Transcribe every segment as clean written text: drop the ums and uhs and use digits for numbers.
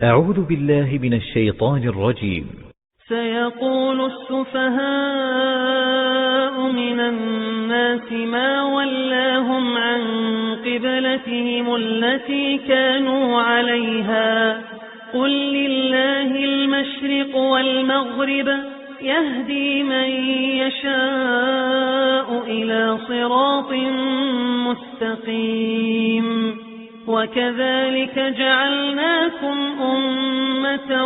أعوذ بالله من الشيطان الرجيم. سيقول السفهاء من الناس ما ولاهم عن قبلتهم التي كانوا عليها قل لله المشرق والمغرب يهدي من يشاء إلى صراط مستقيم وكذلك جعلناكم أمة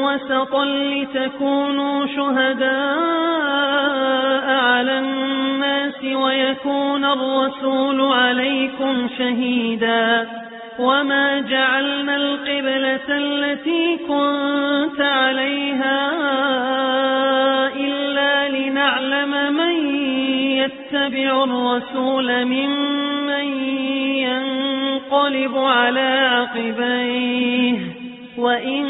وسطا لتكونوا شهداء على الناس ويكون الرسول عليكم شهيدا وما جعلنا القبلة التي كنت عليها إلا لنعلم من يتبع الرسول ممن ينقلب على عقبيه وإن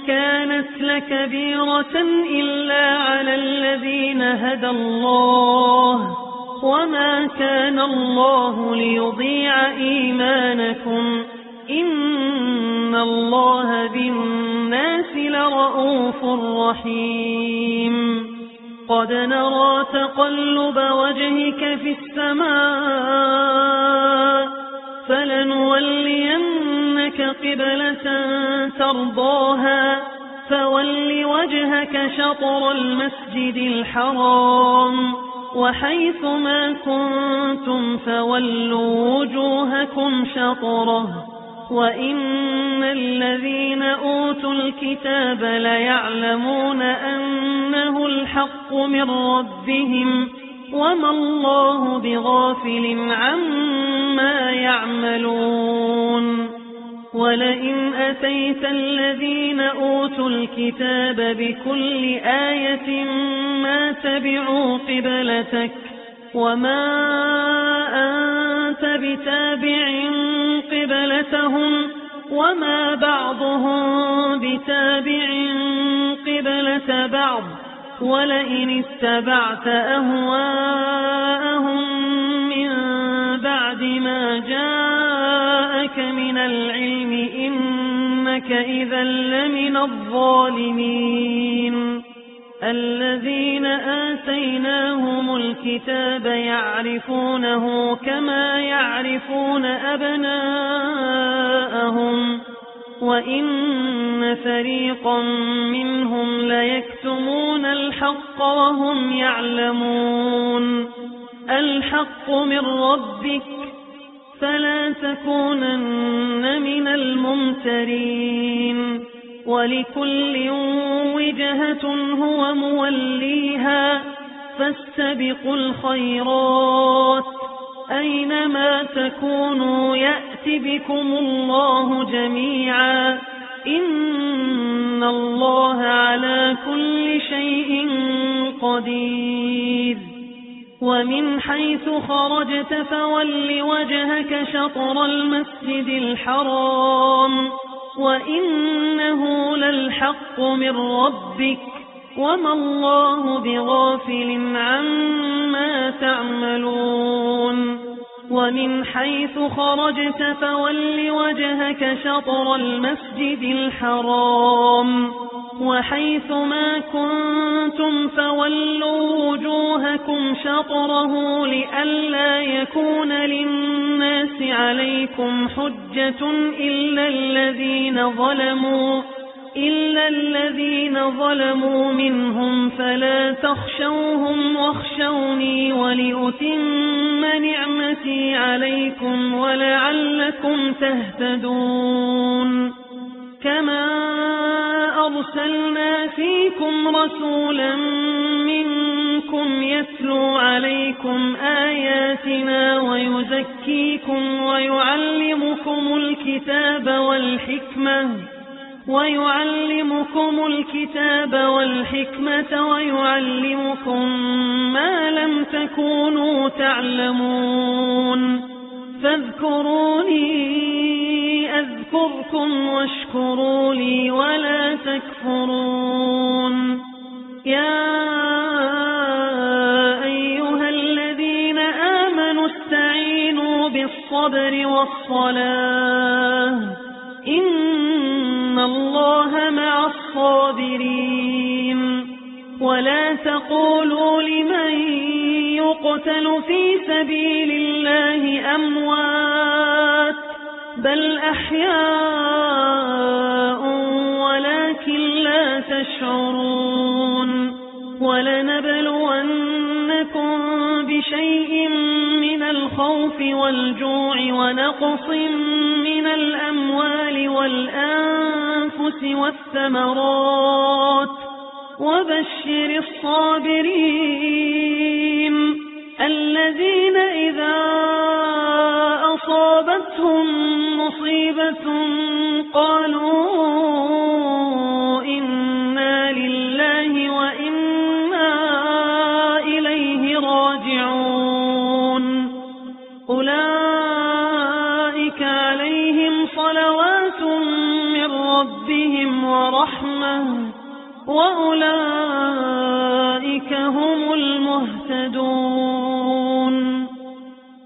كانت لكبيرة إلا على الذين هدى الله وما كان الله ليضيع إيمانكم إن الله بالناس لرؤوف رحيم قد نرى تقلب وجهك في السماء فلنولينك قبلة ترضاها فول وجهك شطر المسجد الحرام وحيث ما كنتم فولوا وجوهكم شطره وإن الذين أوتوا الكتاب ليعلمون أنه الحق من ربهم وما الله بغافل عما يعملون ولئن أتيت الذين أوتوا الكتاب بكل آية ما تبعوا قبلتك وما أنت بتابع قبلتهم وما بعضهم بتابع قبلة بعض ولئن اتبعت أهواءهم من بعد ما جاءك من العلم إنك إذا لمن الظالمين الذين آتيناهم الكتاب يعرفونه كما يعرفون أبناءهم وإن فريقا منهم ليكتمون الحق وهم يعلمون الحق من ربك فلا تكونن من الممترين ولكل وجهة هو موليها فاستبقوا الخيرات أينما تكونوا يأت بكم الله جميعا إن الله على كل شيء قدير ومن حيث خرجت فول وجهك شطر المسجد الحرام وإنه للحق من ربك وما الله بغافل عما تعملون ومن حيث خرجت فول وجهك شطر المسجد الحرام وحيث ما كنتم فولوا وجوهكم شطره لئلا يكون للناس عليكم حجة إلا الذين ظلموا منهم فلا تخشوهم واخشوني ولأتم نعمتي عليكم ولعلكم تهتدون كما أرسلنا فيكم رسولا منكم يتلو عليكم آياتنا ويزكيكم ويعلمكم الكتاب والحكمة ويعلمكم ما لم تكونوا تعلمون فاذكروني أذكركم واشكروا لي ولا تكفرون يا أيها الذين آمنوا استعينوا بالصبر والصلاة إن الله مع الصابرين ولا تقولوا لمن يقتل في سبيل الله أموات بل أحياء ولكن لا تشعرون ولنبلونكم بشيء من الخوف والجوع ونقص من الأموال والأنفس والثمرات وبشر الصابرين الذين إذا أصابتهم مصيبة قالوا إنا لله وإنا إليه راجعون أولئك عليهم صلوات من ربهم ورحمة وأولئك هم المهتدون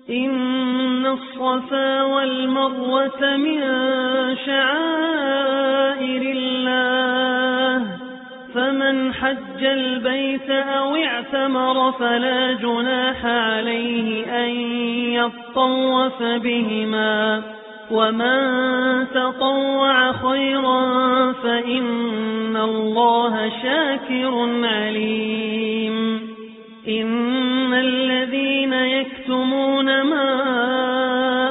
إن الصفا والمروة من شعائر الله فمن حج البيت أو اعتمر فلا جناح عليه أن يطوف بهما ومن تطوع خيرا فإن الله شاكر عليم إن الذين يكتمون ما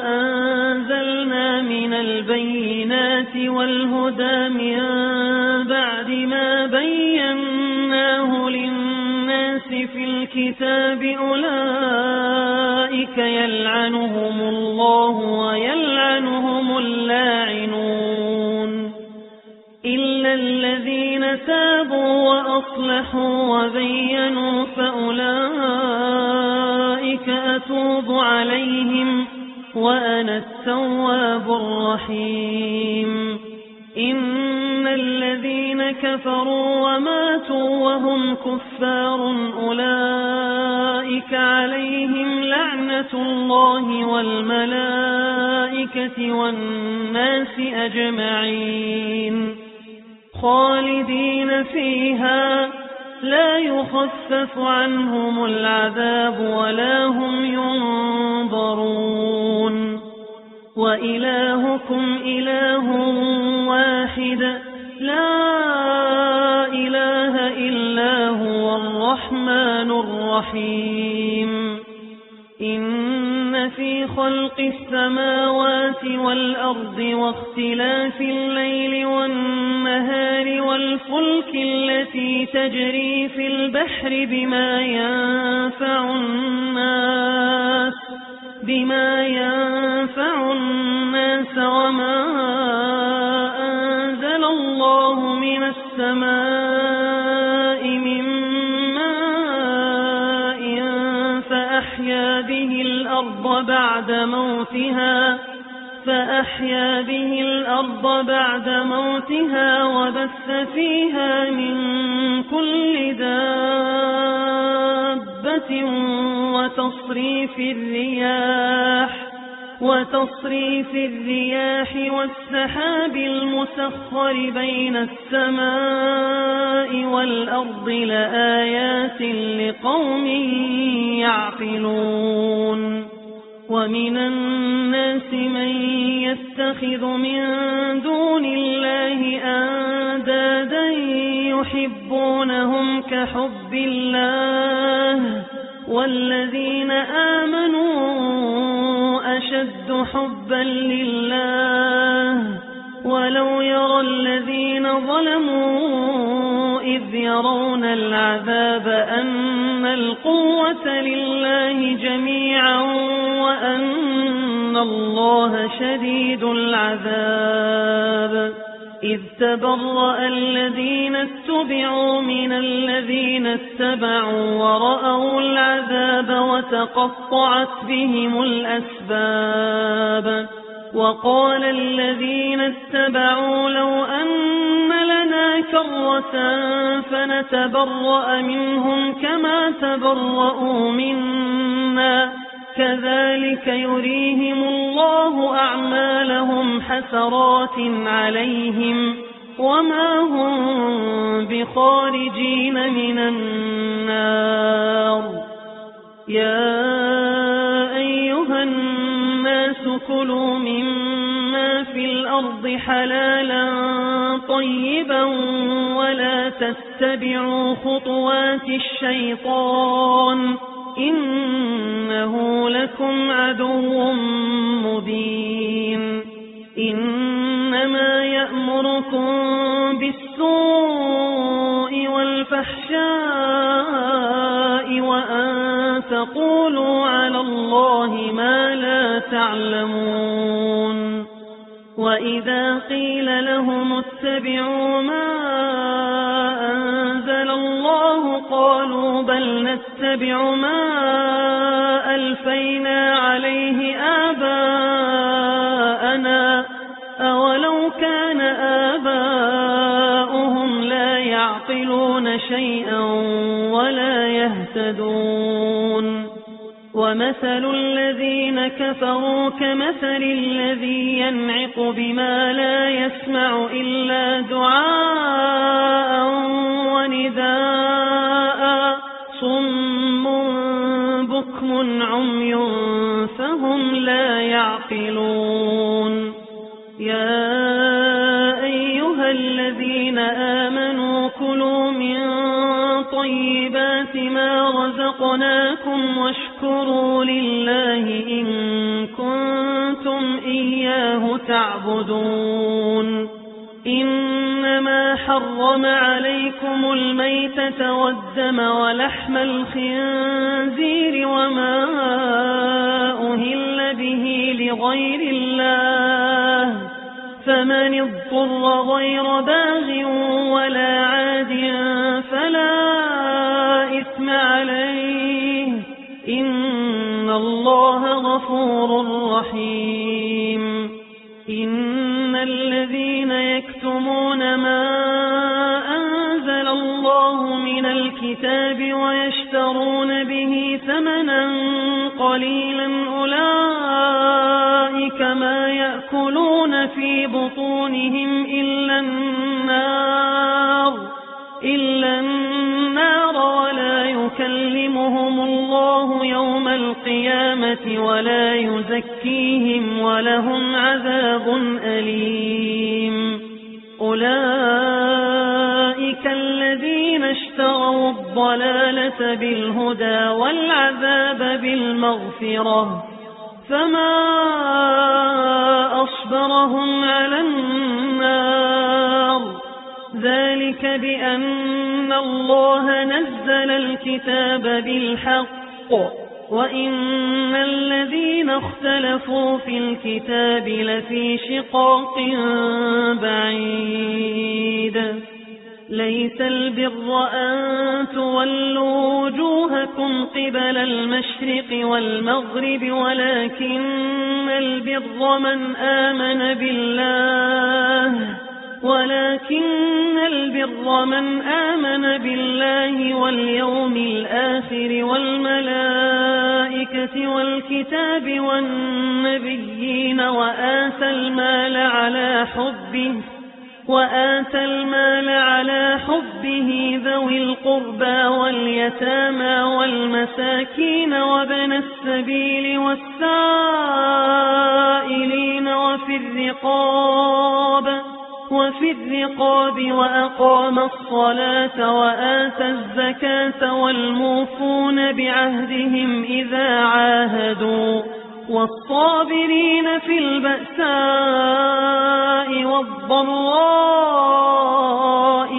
أنزلنا من البينات والهدى من بعد ما بيناه للناس في الكتاب أولئك يلعنهم الله ويلعنهم اللاعنون إلا الذين تابوا وأصلحوا وبينوا فأولئك أتوب عليهم وأنا التواب الرحيم إن الذين كفروا وماتوا وهم كفار أولئك عليهم لعنة الله والملائكة والناس أجمعين خالدين فيها لا يخفف عنهم العذاب ولا هم ينظرون وإلهكم إله واحد لا إله إلا هو الرحمن الرحيم إن في خلق السماوات والأرض واختلاف الليل والنهار والفلك التي تجري في البحر بما ينفع الناس وما أنزل الله من السماء من ماء فأحيا به الأرض بعد موتها وبث فيها من كل دابة وتصريف الرياح والسحاب المسخر بين السماء والأرض لآيات لقوم يعقلون ومن الناس من يتخذ من دون الله أندادا يحبونهم كحب الله والذين آمنوا أشد حبا لله ولو يرى الذين ظلموا إذ يرون العذاب أن القوة لله جميعا وأن الله شديد العذاب إذ تبرأ الذين اتبعوا من الذين اتبعوا ورأوا العذاب وتقطعت بهم الأسباب وقال الذين اتبعوا لو أن لنا كرة فنتبرأ منهم كما تبرأوا منا كذلك يريهم الله أعمالهم حسرات عليهم وما هم بخارجين من النار. يا أيها الناس كلوا مما في الأرض حلالا طيبا ولا تتبعوا خطوات الشيطان إنه لكم عدو مبين. إنما يأمركم بالسوء والفحشاء وأن تقولوا على الله ما لا تعلمون. وإذا قيل لهم اتبعوا ما أنزل الله قالوا بل نتبع ما ألفينا عليه آباءنا أولو كان آباؤهم لا يعقلون شيئا ولا يهتدون. ومثل الذين كفروا كمثل الذي ينعق بما لا يسمع إلا دعاء ونداء صم بكم عمي فهم لا يعقلون. يا أيها الذين آمنوا كلوا من طيبات ما رزقناكم واشكروا لله إن كنتم إياه تعبدون. إنما حرم عليكم الميتة والدم ولحم الخنزير وما أهل به لغير الله فمن اضطر غير باغ ولا عاد فلا إثم عليه إن الله غفور رحيم. إن الذين يكتمون ما أنزل الله من الكتاب ويشترون به ثمنا قليلا أولئك ما يأكلون في بطونهم إلا النار ولا يكلمهم الله يوم القيامة ولا يزكيهم ولهم عذاب أليم. أولئك الذين اشتروا الضلالة بالهدى والعذاب بالمغفرة فما أصبرهم على النار ذلك بأن الله نزل الكتاب بالحق وإن الذين اختلفوا في الكتاب لفي شقاق بعيد. ليس البر أن تولوا وجوهكم قبل المشرق والمغرب ولكن البر من آمن بالله واليوم الآخر والملائكة والكتاب والنبيين وآتى المال على حبه ذوي القربى واليتامى والمساكين وابن السبيل والسائلين وفي الرقاب وأقام الصلاة وآتى الزكاة والموفون بعهدهم إذا عاهدوا والصابرين في البأساء والضراء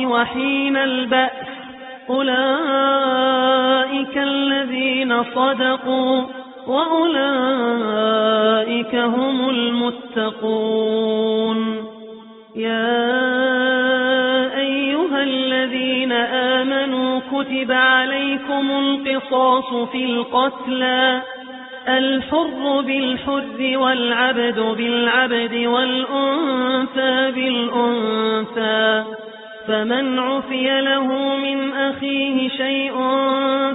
وحين البأس أولئك الذين صدقوا وأولئك هم المتقون. يا أيها الذين آمنوا كتب عليكم القصاص في القتلى الحر بالحر والعبد بالعبد والأنثى بالأنثى فمن عفي له من أخيه شيء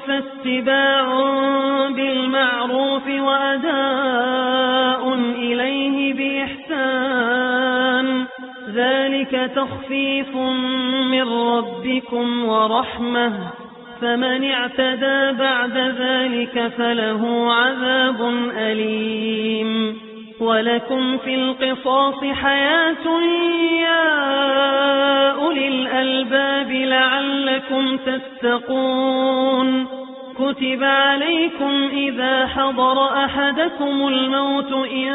فاتباع بالمعروف وأداء إليه بإحسان ذلك ذلك تخفيف من ربكم ورحمة، فمن اعتدى بعد ذلك فله عذاب أليم. ولكم في القصاص حياة يا أولي الألباب لعلكم تتقون. كتب عليكم إذا حضر أحدكم الموت إن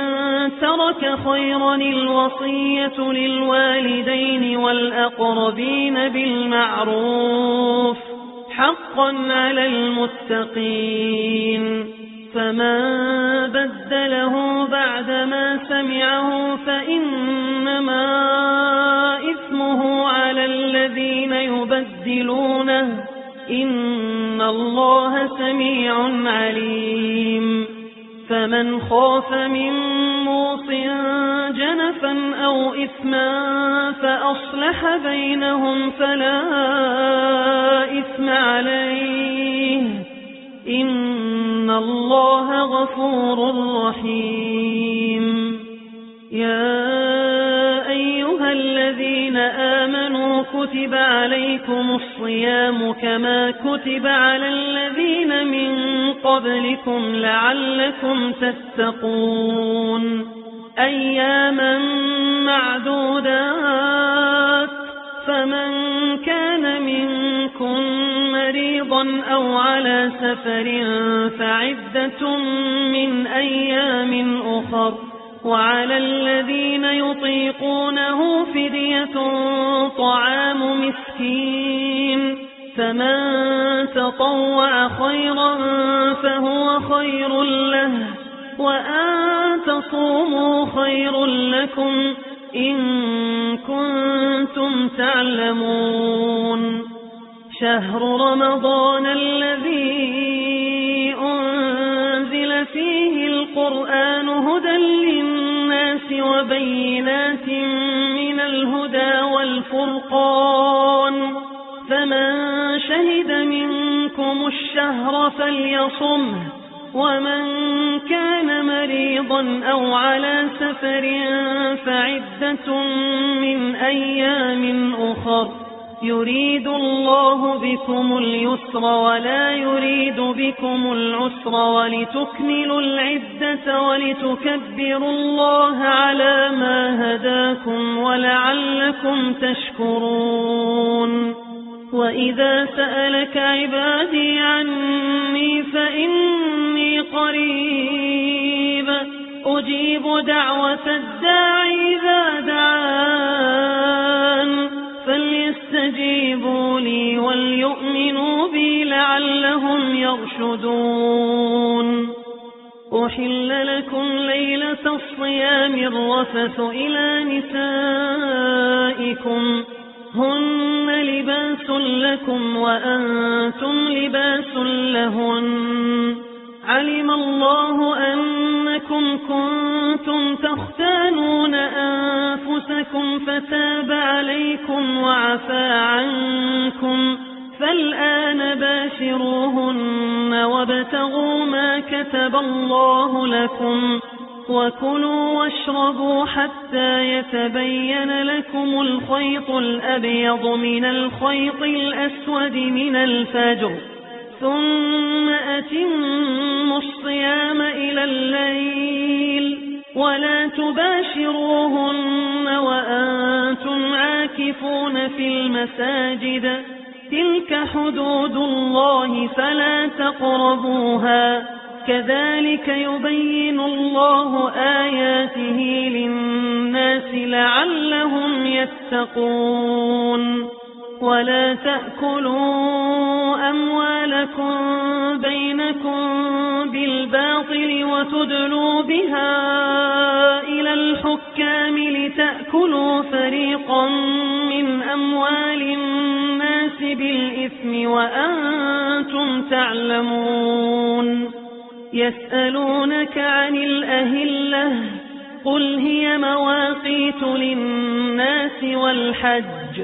ترك خيرا الوصية للوالدين والأقربين بالمعروف حقا على المتقين. فمن بدله بعدما سمعه فإنما إثمه على الذين يبدلونه، إن الله سميع عليم. فمن خاف من موص جنفا أو إثما فأصلح بينهم فلا إثم عليه، إن الله غفور رحيم. يا أيها الذين آمنوا كتب عليكم الصيام كما كتب على الذين من قبلكم لعلكم تتقون. أياما معدودات، فمن كان منكم مريضا أو على سفر فعدة من أيام أخر، وعلى الذين يطيقونه فدية طعام مسكين، فمن تطوع خيرا فهو خير له، وأن تصوموا خير لكم إن كنتم تعلمون. شهر رمضان الذي أنزل فيه القرآن هدى للناس وبينات من الهدى والفرقان، فمن شهد منكم الشهر فليصمه، ومن كان مريضا أو على سفر فعدة من أيام أخر، يريد الله بكم اليسر ولا يريد بكم العسر ولتكملوا العدة ولتكبروا الله على ما هداكم ولعلكم تشكرون. وإذا سألك عبادي عني فإني قريب أجيب دعوة الداعي إذا دعان، فليستجيبوا لي وليؤمنوا بي لعلهم يرشدون. أحل لكم ليلة الصيام الرفث إلى نسائكم، هن لباس لكم وأنتم لباس لهن، علم الله أنكم كنتم تختانون أنفسكم فتاب عليكم وعفى عنكم، فالآن باشروهن وابتغوا ما كتب الله لكم، وكلوا واشربوا حتى يتبين لكم الخيط الأبيض من الخيط الأسود من الفجر، ثم أتموا الصيام إلى الليل، ولا تباشروهن وأنتم عاكفون في المساجد، تلك حدود الله فلا تقربوها، كذلك يبين الله آياته للناس لعلهم يتقون. ولا تأكلوا أموالكم بينكم بالباطل وتدلوا بها إلى الحكام لتأكلوا فريقا من أموال الناس بالإثم وأنتم تعلمون. يسألونك عن الأهلة، قل هي مواقيت للناس والحج،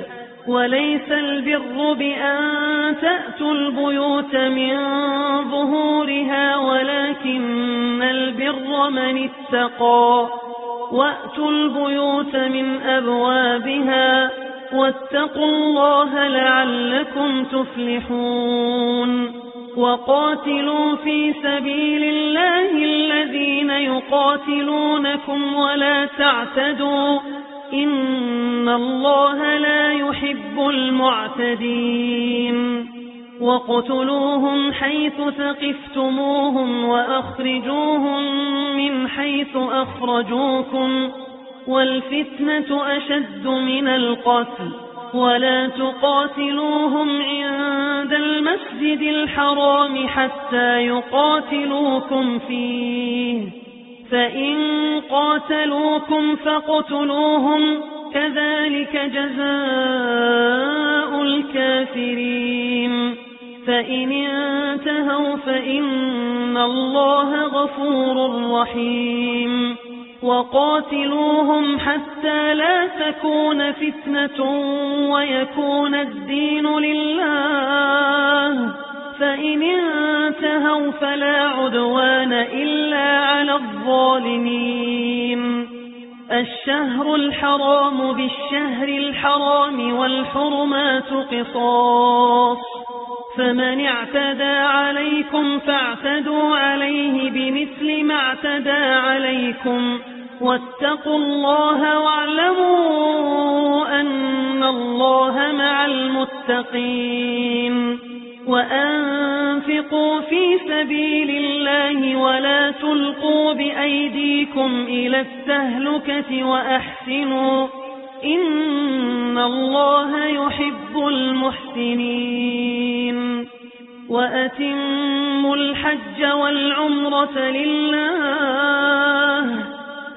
وليس البر بأن تأتوا البيوت من ظهورها ولكن البر من اتقى، وأتوا البيوت من أبوابها واتقوا الله لعلكم تفلحون وقاتلوا في سبيل الله الذين يقاتلونكم ولا تعتدوا إن الله لا يحب المعتدين وقتلوهم حيث ثقفتموهم وأخرجوهم من حيث أخرجوكم والفتنة أشد من القتل ولا تقاتلوهم عند المسجد الحرام حتى يقاتلوكم فيه فإن قاتلوكم فاقتلوهم كذلك جزاء الكافرين فإن انتهوا فإن الله غفور رحيم وقاتلوهم حتى لا تكون فتنة ويكون الدين لله فإن انتهوا فلا عدوان إلا على الظالمين الشهر الحرام بالشهر الحرام والحرمات قصاص فمن اعتدى عليكم فاعتدوا عليه بمثل ما اعتدى عليكم واتقوا الله واعلموا أن الله مع المتقين وأنفقوا في سبيل الله ولا تلقوا بأيديكم إلى التهلكة وأحسنوا إن الله يحب المحسنين وأتموا الحج والعمرة لله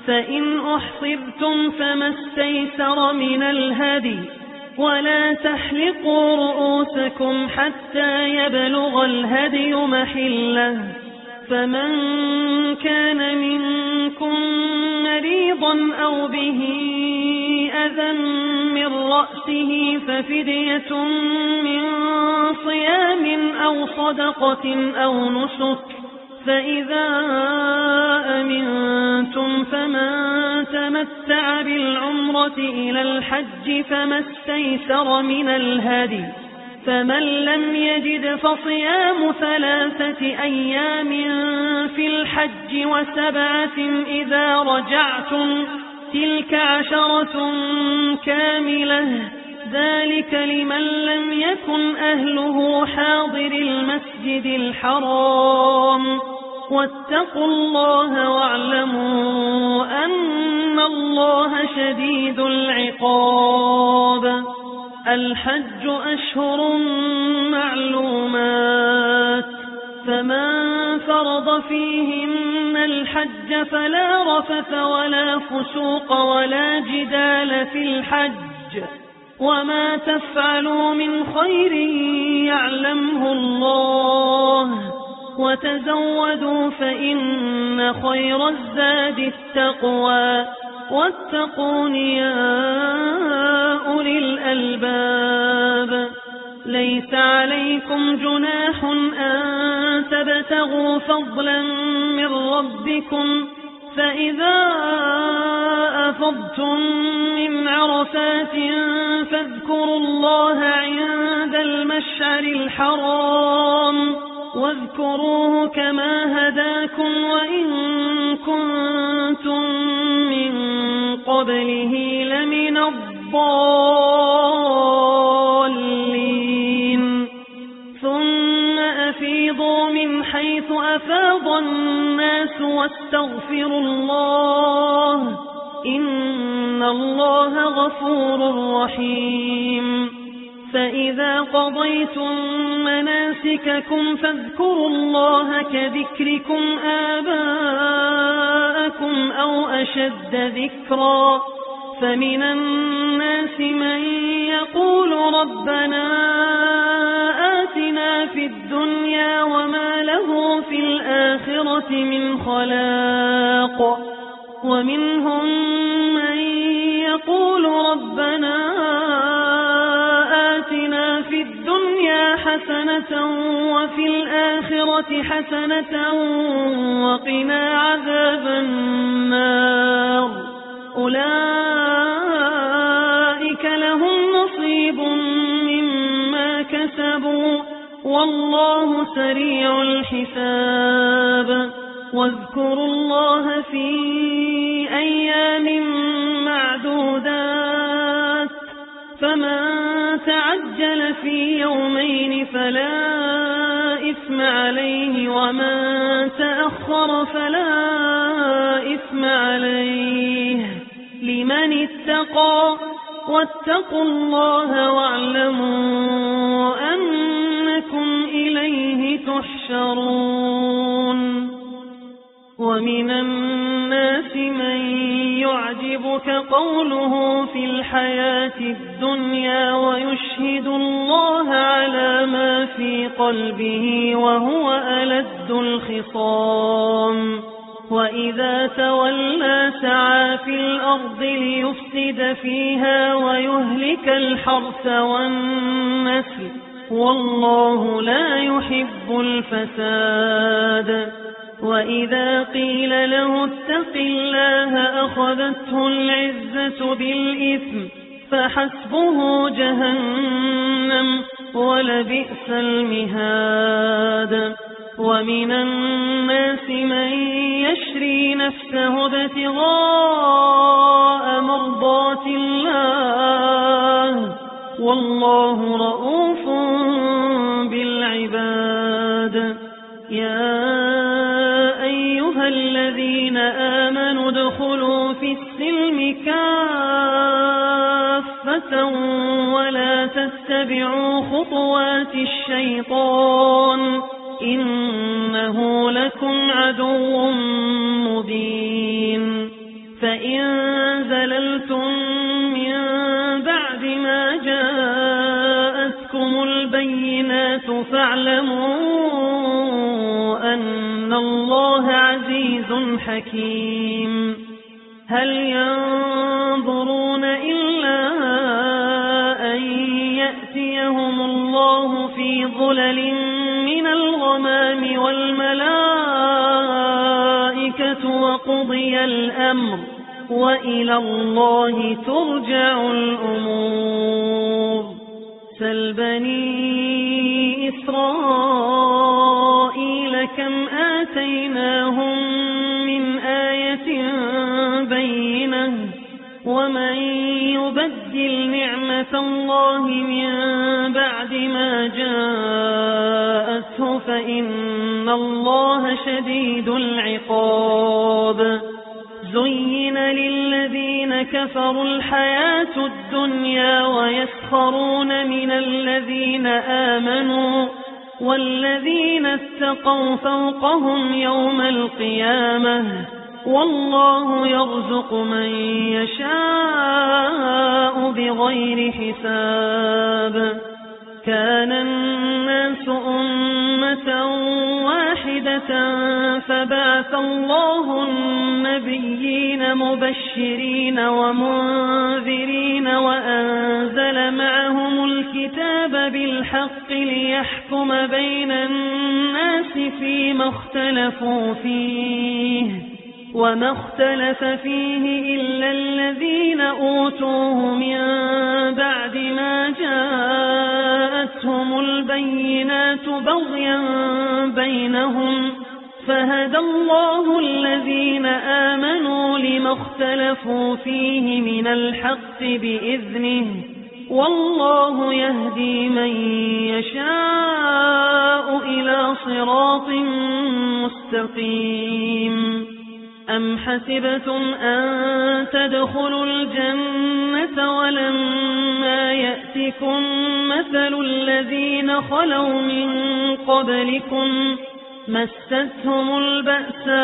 فإن أحصرتم فما استيسر من الهدي ولا تحلقوا رؤوسكم حتى يبلغ الهدي محله فمن كان منكم مريضا أو به أذى من رأسه ففدية من صيام أو صدقة أو نسك فإذا أمنتم فمن تمتع بالعمرة إلى الحج فما استيسر من الهدي فمن لم يجد فصيام 3 أيام في الحج و7 إذا رجعتم تلك 10 كاملة ذلك لمن لم يكن أهله حاضر المسجد الحرام واتقوا الله واعلموا أن الله شديد العقاب الحج أشهر معلومات فمن فرض فيهن الحج فلا رفث ولا فسوق ولا جدال في الحج وما تفعلوا من خير يعلمه الله وتزودوا فإن خير الزاد التقوى واتقون يا أولي الألباب ليس عليكم جناح أن تبتغوا فضلا من ربكم فإذا أفضتم من عرفات فاذكروا الله عند المشعر الحرام واذكروه كما هداكم وإن كنتم من قبله لمن الضالين ثم أفيضوا من حيث أفاض الناس واستغفروا الله إن الله غفور رحيم فإذا قضيتم مناسككم فاذكروا الله كذكركم آباءكم أو أشد ذكرا فمن الناس من يقول ربنا آتنا في الدنيا وما له في الآخرة من خلاق ومنهم من يقول ربنا آتنا في الدنيا حسنة وفي الآخرة حسنة وقنا عذاب النار أولئك لهم نصيب مما كسبوا والله سريع الحساب واذكروا الله في أيام معدودات فمن تعجل في يومين فلا إثم عليه ومن تأخر فلا إثم عليه لمن اتقى واتقوا الله واعلموا أنكم إليه تحشرون ومن الناس من يعجبك قوله في الحياة الدنيا ويشهد الله على ما في قلبه وهو ألد الخصام وإذا تولى سعى في الأرض ليفسد فيها ويهلك الحرث والنسل والله لا يحب الفساد وإذا قيل له اتق الله أخذته العزة بالإثم فحسبه جهنم ولبئس المهاد ومن الناس من يشري نفسه ابتغاء مرضات الله والله رؤوف بالعباد يا أيها الذين آمنوا ادخلوا في السلم كافة ولا تتبعوا خطوات الشيطان إنه لكم عدو مبين فإن زللتم من بعد ما جاءتكم البينات فاعلموا أن الله عزيز حكيم هل ينظرون إلا أن يأتيهم الله في ظلل من الغمام والملائكة وقضي الأمر وإلى الله ترجع الأمور سل بني إسرائيل كم آتيناهم من آية بينة ومن يبدل نعمة الله من بعد ما جاءته فإن الله شديد العقاب زين للذين كفروا الحياة الدنيا ويسخرون من الذين آمنوا والذين اتقوا فوقهم يوم القيامة والله يرزق من يشاء بغير حساب كان الناس أمة واحدة فبعث الله النبيين مبشرين ومنذرين وأنزل معهم الكتاب بالحق ليحكم بين الناس فيما اختلفوا فيه وما اختلف فيه إلا الذين أوتوه من بعد ما جاءتهم البينات بغيا بينهم فهدى الله الذين آمنوا لما اختلفوا فيه من الحق بإذنه والله يهدي من يشاء إلى صراط مستقيم أم حسبتم أن تدخلوا الجنة ولما يأتكم مثل الذين خلوا من قبلكم مستهم البأساء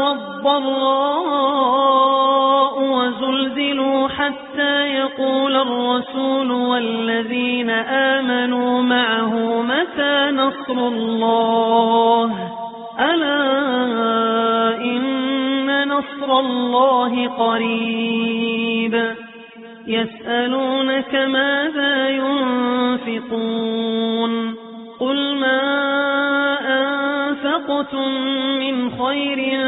والضراء وزلزلوا حتى يقول الرسول والذين آمنوا معه متى نصر الله ألا إن نصر الله قريب يسألونك ماذا ينفقون قل ما أنفقتم من خير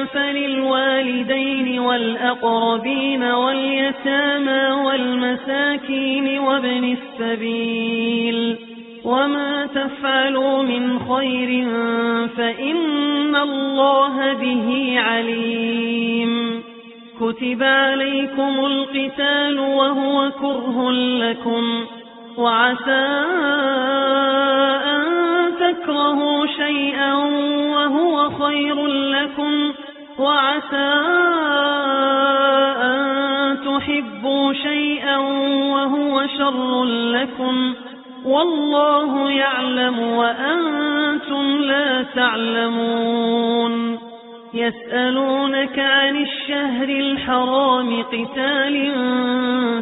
فللوالدين والأقربين واليتامى والمساكين وابن السبيل وما تفعلوا من خير فإن الله به عليم كتب عليكم القتال وهو كره لكم وعسى أن تكرهوا شيئا وهو خير لكم وعسى أن تحبوا شيئا وهو شر لكم والله يعلم وأنتم لا تعلمون يسألونك عن الشهر الحرام قتال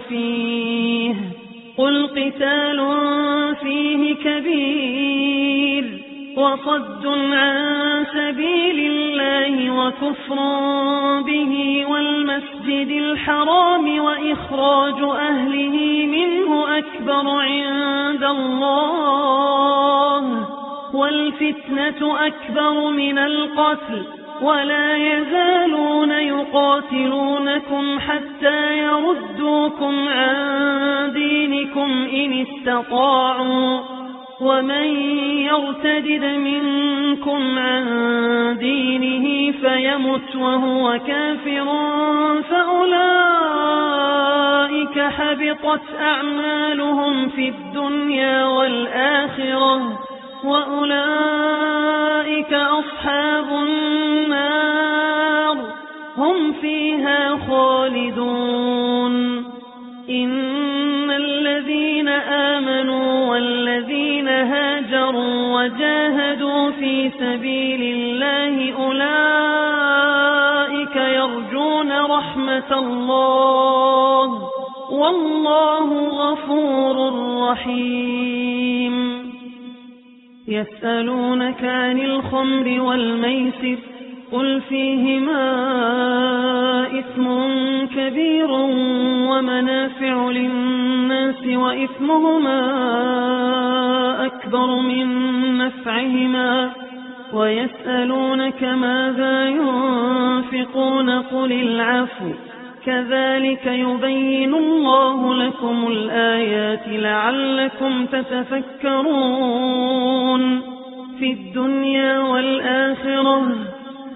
فيه قل قتال فيه كبير وصد عن سبيل الله وكفر به والمسجد الحرام وإخراج أهله منه أكبر عند الله والفتنة أكبر من القتل ولا يزالون يقاتلونكم حتى يردوكم عن دينكم إن استطاعوا ومن يرتدد منكم عن دينه فيمت وهو كافر فأولئك حبطت أعمالهم في الدنيا والآخرة وأولئك أصحاب النار هم فيها خالدون إن الذين آمنوا والذين هاجروا وجاهدوا في سبيل الله أولئك يرجون رحمة الله والله غفور رحيم يسألونك عن الخمر والميسر قل فيهما إثم كبير ومنافع للناس وإثمهما أكبر من نفعهما ويسألونك ماذا ينفقون قل العفو كذلك يبين الله لكم الآيات لعلكم تتفكرون في الدنيا والآخرة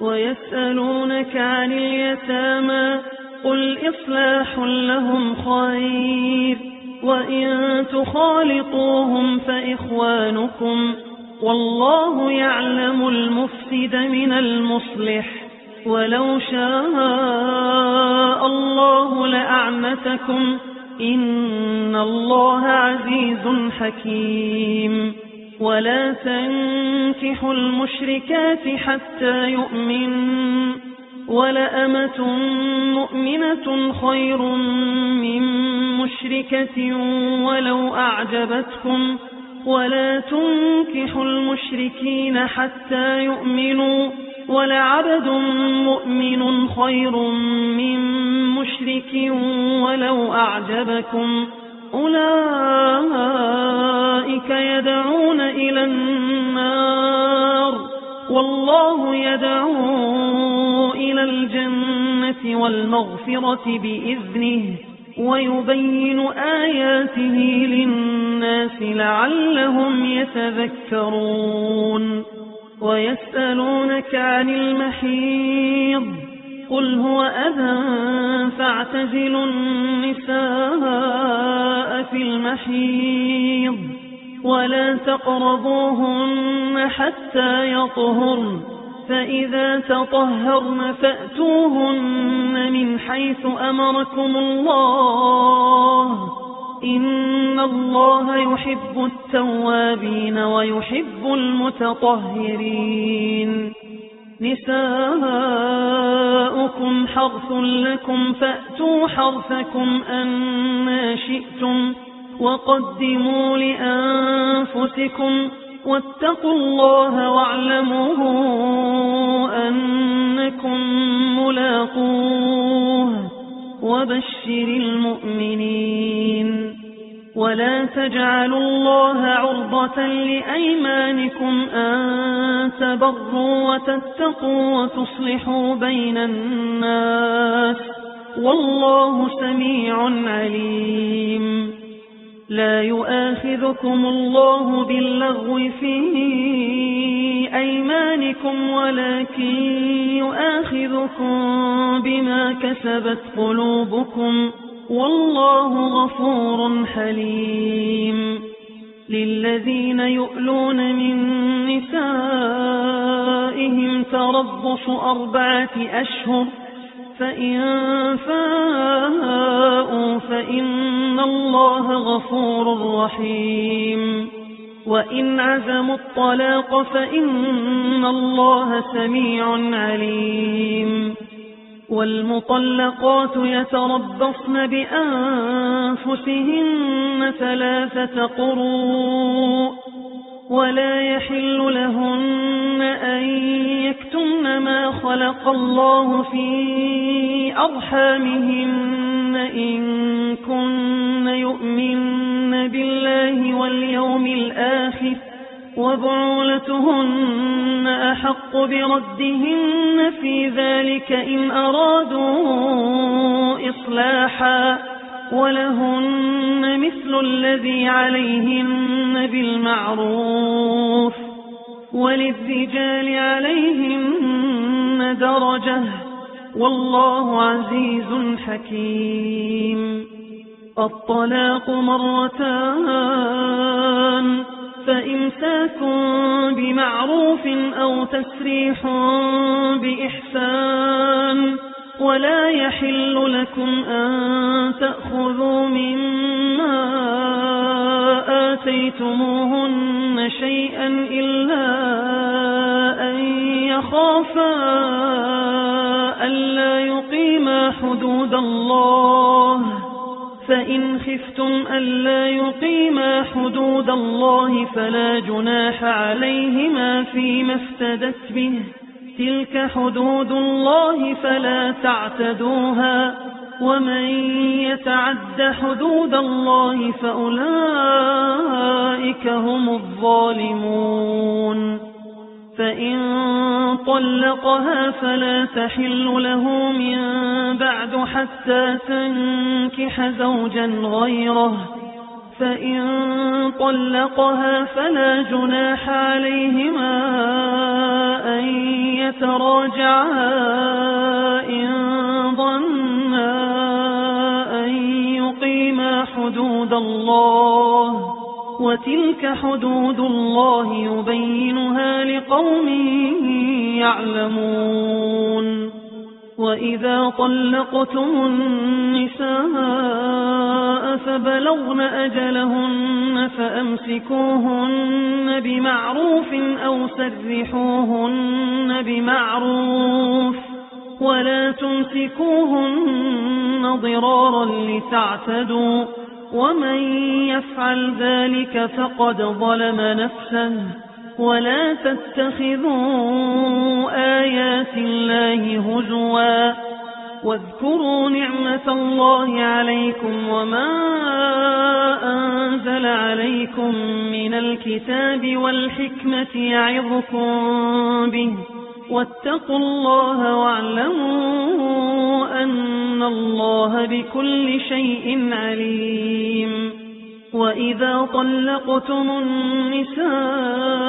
ويسألونك عن اليتامى قل إصلاح لهم خير وإن تخالطوهم فإخوانكم والله يعلم المفسد من المصلح ولو شاء الله لأعنتكم إن الله عزيز حكيم ولا تنكحوا المشركات حتى يؤمنوا ولأمة مؤمنة خير من مشركة ولو أعجبتكم ولا تنكحوا المشركين حتى يؤمنوا ولعبد مؤمن خير من مشرك ولو أعجبكم أولئك يدعون إلى النار والله يدعو إلى الجنة والمغفرة بإذنه ويبين آياته للناس لعلهم يتذكرون ويسألونك عن المحيض قل هو أذى فاعتزلوا النساء في المحيض ولا تقربوهن حتى يطهرن فإذا تطهرن فأتوهن من حيث أمركم الله إن الله يحب التوابين ويحب المتطهرين نساؤكم حرث لكم فأتوا حرثكم أنى شئتم وقدموا لأنفسكم واتقوا الله واعلموا أنكم ملاقوه وبشر المؤمنين ولا تجعلوا الله عرضة لأيمانكم أن تبروا وتتقوا وتصلحوا بين الناس والله سميع عليم. لا يؤاخذكم الله باللغو في أيمانكم ولكن يؤاخذكم بما كسبت قلوبكم والله غفور حليم. للذين يؤلون من نسائهم تربص 4 أشهر فإن فاءوا فإن الله غفور رحيم. وإن عزموا الطلاق فإن الله سميع عليم. والمطلقات يتربصن بأنفسهن 3 قروء ولا يحل لهن أن يكتمن ما خلق الله في أرحامهن إن كن يؤمن بالله واليوم الآخر وبعولتهن أحق بردهن في ذلك إن أرادوا إصلاحا ولهن مثل الذي عليهن بالمعروف وللرجال عليهن درجة والله عزيز حكيم. الطلاق 2 مرتان فإمساك بمعروف أو تسريح بإحسان ولا يحل لكم أن تأخذوا مما آتيتموهن شيئا إلا أن يخافا ألا يقيما حدود الله فإن خفتم ألا يقيما حدود الله فلا جناح عليهما فيما افتدت به تلك حدود الله فلا تعتدوها ومن يتعد حدود الله فأولئك هم الظالمون. فإن طلقها فلا تحل له من بعد حتى تنكح زوجا غيره فإن طلقها فلا جناح عليهما أن يتراجعا إن ظنا أن يقيما حدود الله وتلك حدود الله يبينها لقوم يعلمون. وإذا طلقتم النساء فبلغن أجلهن فأمسكوهن بمعروف أو سرحوهن بمعروف ولا تمسكوهن ضرارا لتعتدوا ومن يفعل ذلك فقد ظلم نفسه. ولا تتخذوا آيات الله هزوا واذكروا نعمة الله عليكم وما أنزل عليكم من الكتاب والحكمة يعظكم به واتقوا الله واعلموا أن الله بكل شيء عليم. وإذا طلقتم النساء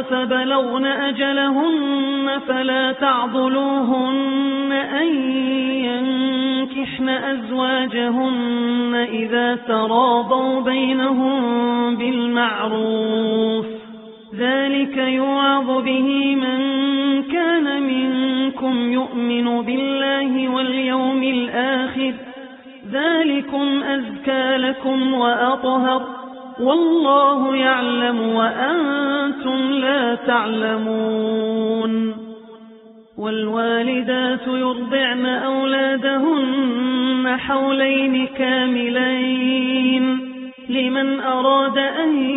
فبلغن أجلهن فلا تعضلوهن أن ينكحن أزواجهن إذا تراضوا بينهم بالمعروف ذلك يوعظ به من كان منكم يؤمن بالله واليوم الآخر ذلكم أزكى لكم وأطهر والله يعلم وأنتم لا تعلمون. والوالدات يرضعن أولادهن حولين كاملين لمن أراد أن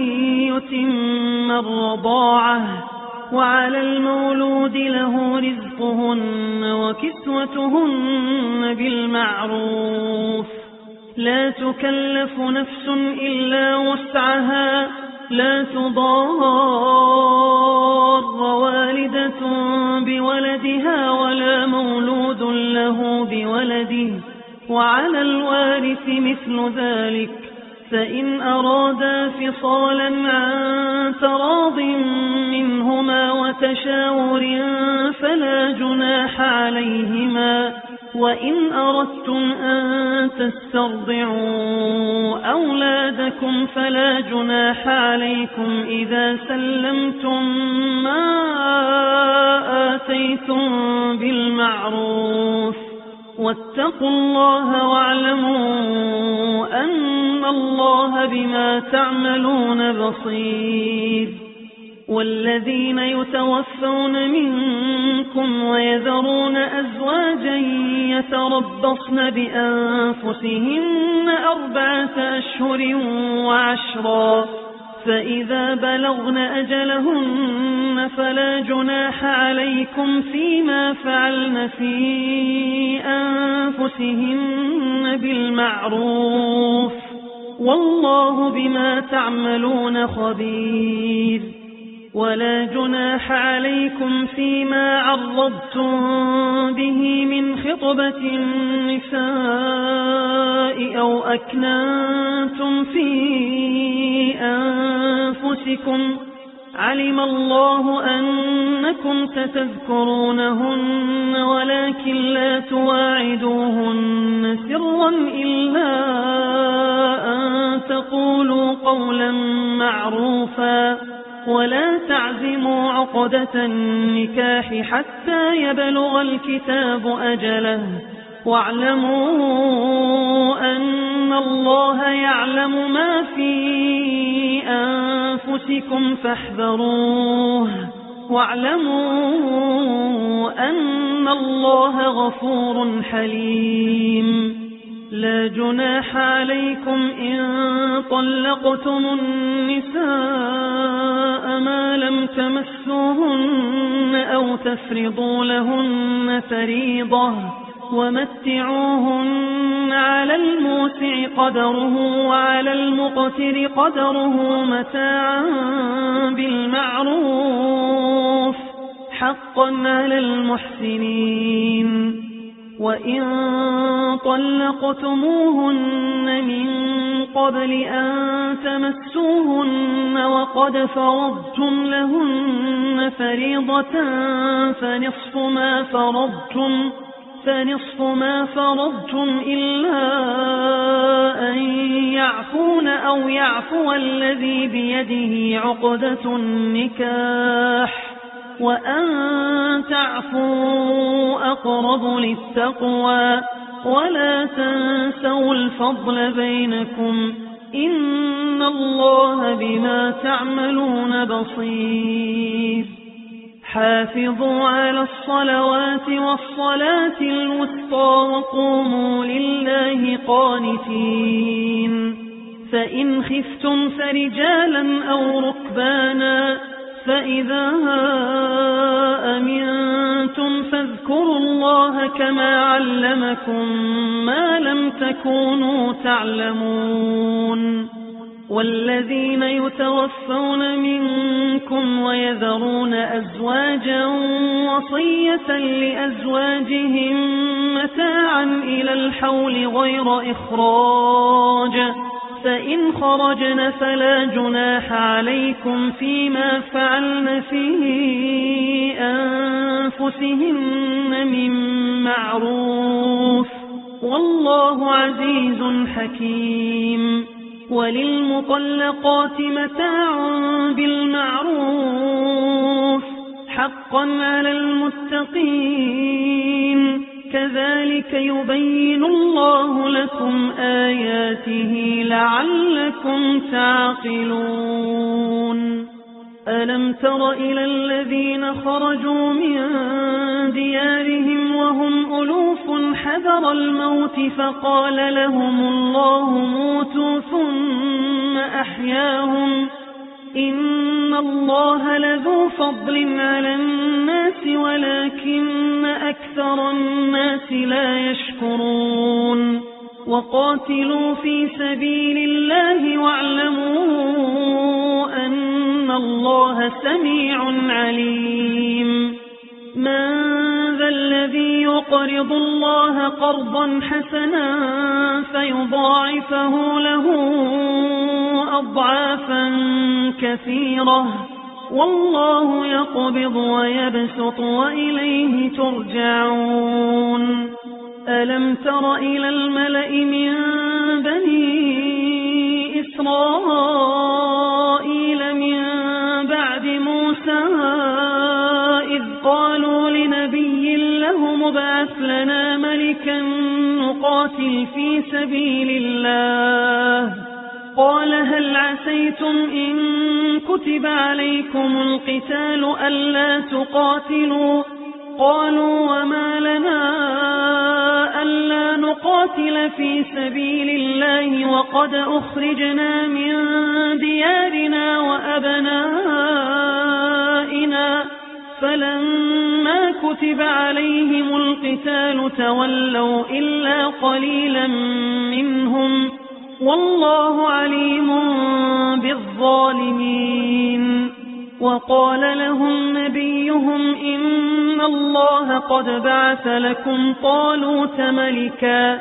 يتم الرضاعة وعلى المولود له رزقهن وكسوتهن بالمعروف لا تكلف نفس إلا وسعها لا تضار والدة بولدها ولا مولود له بولده وعلى الوارث مثل ذلك فإن أرادا فصالا عن تراض منهما وتشاور فلا جناح عليهما وإن أردتم أن تسترضعوا أولادكم فلا جناح عليكم إذا سلمتم ما آتيتم بالمعروف واتقوا الله واعلموا أن الله بما تعملون بصير والذين يتوفون منكم ويذرون أزواجا يتربصن بأنفسهن 4 أشهر وعشرا فإذا بلغن أجلهن فلا جناح عليكم فيما فعلن في أنفسهن بالمعروف والله بما تعملون خبير ولا جناح عليكم فيما عرضتم به من خطبة النساء أو أكننتم في أنفسكم علم الله أنكم ستذكرونهن ولكن لا تواعدوهن سرا إلا أن تقولوا قولا معروفا ولا تعزموا عقدة النكاح حتى يبلغ الكتاب أجله واعلموا أن الله يعلم ما في أنفسكم فاحذروه واعلموا أن الله غفور حليم لا جناح عليكم إن طلقتم النساء ما لم تمسوهن أو تفرضوا لهن فريضة ومتعوهن على الموسع قدره وعلى المقتر قدره متاعا بالمعروف حقا على المحسنين وإن طلقتموهن من قبل أن تمسوهن وقد فرضتم لهن فريضة فنصف ما فرضتم إلا أن يعفون أو يعفو الذي بيده عقدة النكاح وأن تعفوا أقرب للتقوى ولا تنسوا الفضل بينكم إن الله بما تعملون بصير حافظوا على الصلوات والصلاة الوسطى وقوموا لله قانتين فإن خفتم فرجالا أو ركبانا فإذا أمنتم فاذكروا الله كما علمكم ما لم تكونوا تعلمون والذين يتوفون منكم ويذرون أزواجا وصية لأزواجهم متاعا إلى الحول غير إخراج فإن خرجن فلا جناح عليكم فيما فعلن في أنفسهن من معروف والله عزيز حكيم وللمطلقات متاع بالمعروف حقا على المتقين كذلك يبين الله لكم آياته لعلكم تعقلون ألم تر إلى الذين خرجوا من ديارهم وهم ألوف حذر الموت فقال لهم الله موتوا ثم أحياهم إن الله لذو فضل على الناس ولكن أكثر الناس لا يشكرون وقاتلوا في سبيل الله واعلموا أن الله سميع عليم. من ذا الذي يقرض الله قرضا حسنا فيضاعفه له أضعافا كثيرة والله يقبض ويبسط وإليه ترجعون. ألم تر إلى الملأ من بني إسرائيل من بعد موسى إذ قالوا لنبي له مبعث لنا ملكا نقاتل في سبيل الله قال هل عسيتم إن كتب عليكم القتال ألا تقاتلوا قالوا وما لنا ألا نقاتل في سبيل الله وقد أخرجنا من ديارنا وأبنائنا فلما كتب عليهم القتال تولوا إلا قليلا منهم والله عليم بالظالمين. وقال لهم نبيهم إن الله قد بعث لكم طالوت ملكا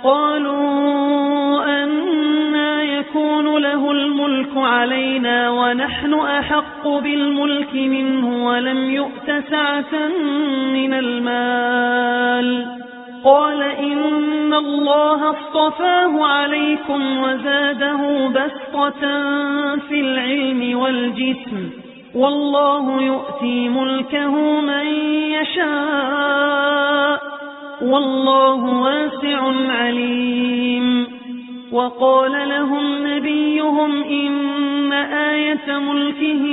قالوا أنى يكون له الملك علينا ونحن أحق بالملك منه ولم يؤت سعة من المال قال إن الله اصطفاه عليكم وزاده بسطة في العلم والجسم والله يؤتي ملكه من يشاء والله واسع عليم. وقال لهم نبيهم إن آية ملكه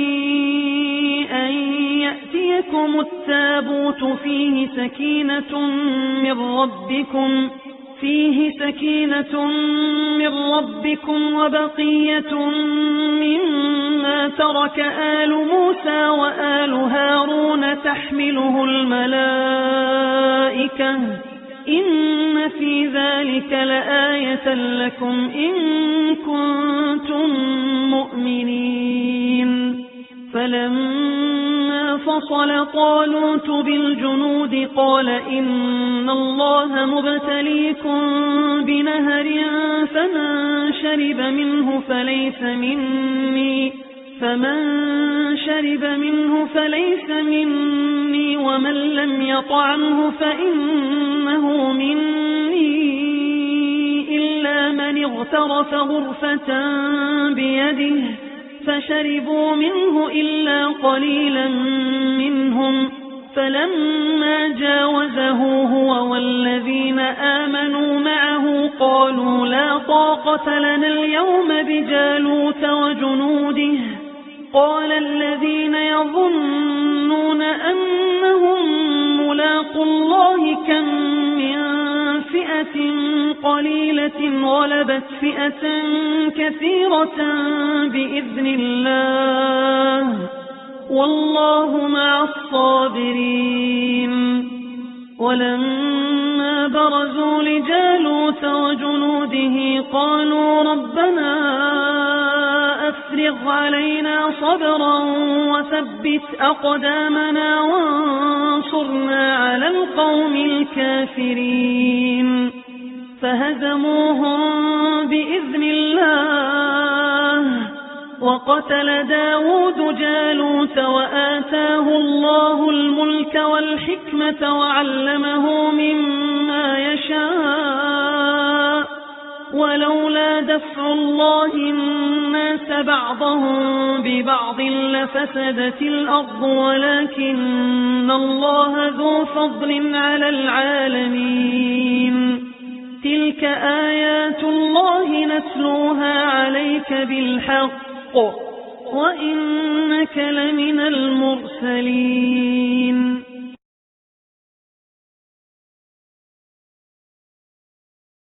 أن يأتيكم التابوت فيه سكينة من ربكم وبقية مما ترك آل موسى وآل هارون تحمله الملائكة إن في ذلك لآية لكم إن كنتم مؤمنين. فلما فصل طالوت بالجنود قال إن الله مبتليكم بنهر فمن شرب منه فليس مني ومن لم يطعمه فإنه مني إلا من اغترف غرفة بيده فشربوا منه إلا قليلا منهم فلما جاوزه هو والذين آمنوا معه قالوا لا طاقة لنا اليوم بجالوت وجنوده قال الذين يظنون أنهم ملاقوا الله كم من فئة قليلة غلبت فئة كثيرة بإذن الله والله مع الصابرين. ولما برزوا لجالوت وجنوده قالوا ربنا أفرغ علينا صبرا وثبت أقدامنا وانصرنا على القوم الكافرين. فهزموهم بإذن الله وقتل داود جالوت وآتاه الله الملك والحكمة وعلمه مما يشاء ولولا دفع الله الناس بعضهم ببعض لفسدت الأرض ولكن الله ذو فضل على العالمين. تلك آيات الله نتلوها عليك بالحق وإنك لمن المرسلين.